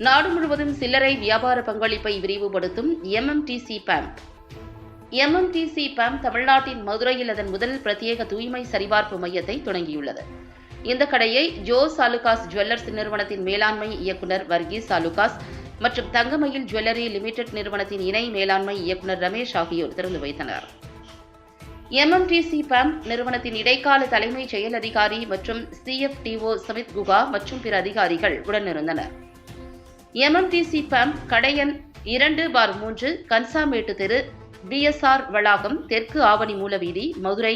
நாடு முழுவதும் சில்லறை வியாபார பங்களிப்பை விரிவுபடுத்தும் எம்எம்டிசி பேம்ப். எம்எம்டிசி பேம்ப் தமிழ்நாட்டின் மதுரையில் அதன் முதல் பிரத்யேக தூய்மை சரிபார்ப்பு மையத்தை தொடங்கியுள்ளது. இந்த கடையை ஜோஸ் ஆலுகாஸ் ஜுவல்லர்ஸ் நிறுவனத்தின் மேலாண்மை இயக்குநர் வர்கீஸ் ஆலுகாஸ் மற்றும் தங்கமயில் ஜுவல்லரி லிமிடெட் நிறுவனத்தின் இணை மேலாண்மை இயக்குநர் ரமேஷ் ஆகியோர் திறந்து வைத்தனர். எம்எம்டிசி பேம்ப் நிறுவனத்தின் இடைக்கால தலைமை செயல் அதிகாரி மற்றும் CFTO சமித் குகா மற்றும் பிற அதிகாரிகள் உடனிருந்தனர். எம்எம்டிசி பேம்ப் கடையன் 2/3 கன்சாமேட்டு தெரு, BSR வளாகம், தெற்கு ஆவணி மூலவீதி, மதுரை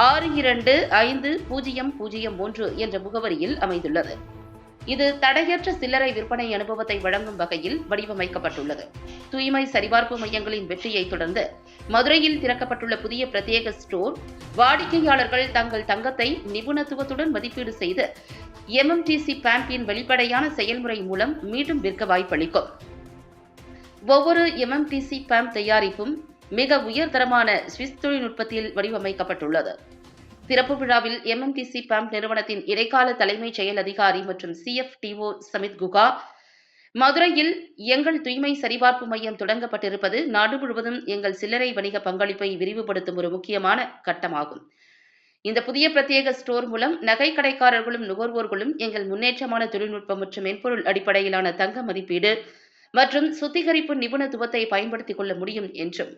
625003 என்ற முகவரியில் அமைந்துள்ளது. இது தடையற்ற சில்லறை விற்பனை அனுபவத்தை வழங்கும் வகையில் வடிவமைக்கப்பட்டுள்ளது. தூய்மை சரிபார்ப்பு மையங்களின் வெற்றியை தொடர்ந்து மதுரையில் திறக்கப்பட்டுள்ள புதிய பிரத்யேக ஸ்டோர் வாடிக்கையாளர்கள் தங்கள் தங்கத்தை நிபுணத்துவத்துடன் மதிப்பீடு செய்து எம்எம்டிசி பேம்பின் வெளிப்படையான செயல்முறை மூலம் மீண்டும் விற்க வாய்ப்பளிக்கும். ஒவ்வொரு எம்எம்டிசி பேம்ப் தயாரிப்பும் மிக உயர்தரமான சுவிஸ் தொழில்நுட்பத்தில் வடிவமைக்கப்பட்டுள்ளது. திறப்பு விழாவில் எம்எம்டிசி பேம்ப் நிறுவனத்தின் இடைக்கால தலைமை செயல் அதிகாரி மற்றும் CFTO சமித் குகா, மதுரையில் எங்கள் தூய்மை சரிபார்ப்பு மையம் தொடங்கப்பட்டிருப்பது நாடு முழுவதும் எங்கள் சில்லறை வணிக பங்களிப்பை விரிவுபடுத்தும் ஒரு முக்கியமான கட்டமாகும். இந்த புதிய பிரத்யேக ஸ்டோர் மூலம் நகை கடைக்காரர்களும் நுகர்வோர்களும் எங்கள் முன்னேற்றமான தொழில்நுட்பம் மற்றும் மென்பொருள் அடிப்படையிலான தங்க மதிப்பீடு மற்றும் சுத்திகரிப்பு நிபுணத்துவத்தை பயன்படுத்திக் கொள்ள முடியும் என்றும்,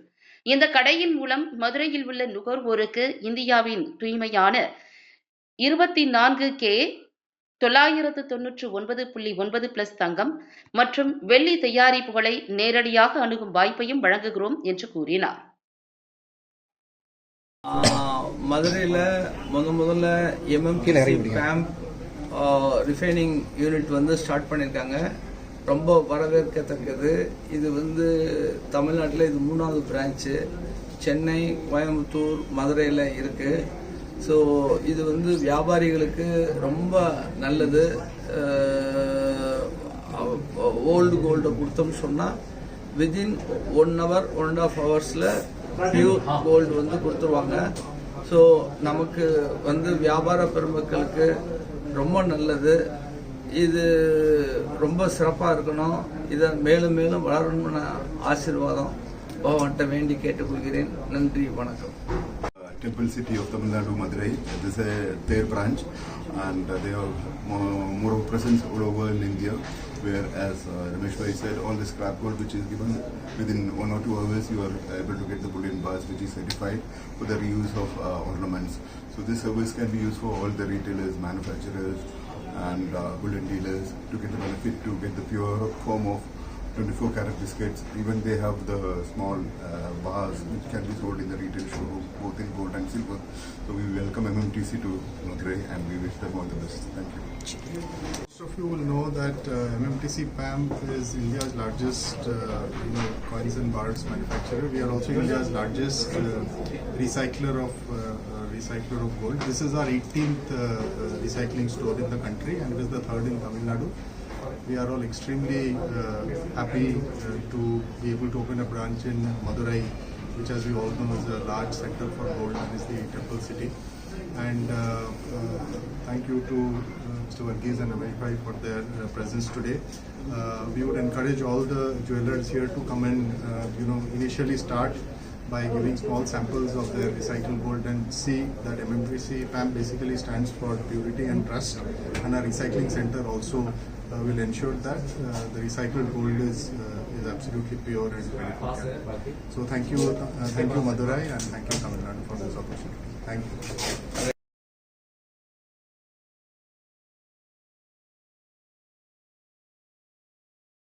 இந்த கடையின் மூலம் மதுரையில் உள்ள நுகர்வோருக்கு இந்தியாவின் தூய்மையான 24K 999.9+ தங்கம் மற்றும் வெள்ளி தயாரிப்புகளை நேரடியாக அணுகும் வாய்ப்பையும் வழங்குகிறோம் என்று கூறினார். மதுரையில் முதல்ல எம்எம்டிசி பேம்ப் ரிஃபைனிங் யூனிட் ஸ்டார்ட் பண்ணியிருக்காங்க. ரொம்ப வரவேற்கத்தக்கது. இது தமிழ்நாட்டில் இது 3வது பிரான்ச்சு. சென்னை, கோயம்புத்தூர், மதுரையில் இருக்குது. ஸோ இது வியாபாரிகளுக்கு ரொம்ப நல்லது. ஓல்டு கோல்டை கொடுத்தோம்னு சொன்னால் within 1 hour 1.5 hours pure gold கொடுத்துருவாங்க. ஸோ நமக்கு வியாபார பெருமக்களுக்கு ரொம்ப நல்லது. இது ரொம்ப சிறப்பாக இருக்கணும். இதை மேலும் மேலும் வளரணும்னு ஆசீர்வாதம் பகவான்கிட்ட வேண்டி கேட்டுக்கொள்கிறேன். நன்றி, வணக்கம். Temple City of Tamil Nadu, Madurai. This is their branch, and they have more of presence all over in India. Whereas Ramesh Bhai said, all the scrap gold which is given within 1 or 2 hours, you are able to get the bullion bars which is certified for the reuse of ornaments. So this service can be used for all the retailers, manufacturers, and bullion dealers to get the benefit, to get the pure form of 24 karat biscuits. Even they have the small bars which can be sold in the retail showroom, both in gold and silver. So we welcome MMTC to Madurai and we wish them all the best. Thank you. Most of you will know that MMTC PAMP is India's largest coins and bars manufacturer. We are also India's largest recycler of gold. This is our 18th recycling store in the country, and it is the 3rd in Tamil Nadu. We are all extremely happy to be able to open a branch in Madurai, which, as we all know, is a large center for gold and is the Temple City. And thank you to Mr. Varghese and Ramesh Bhai for their presence today. We would encourage all the jewelers here to come and initially start by giving small samples of their recycled gold and see that MMTC PAMP basically stands for purity and trust, and our recycling center also will ensure that the recycled gold is absolutely pure and 24 karat. So thank you Madurai, and thank you Tamil Nadu for this opportunity. Thank you.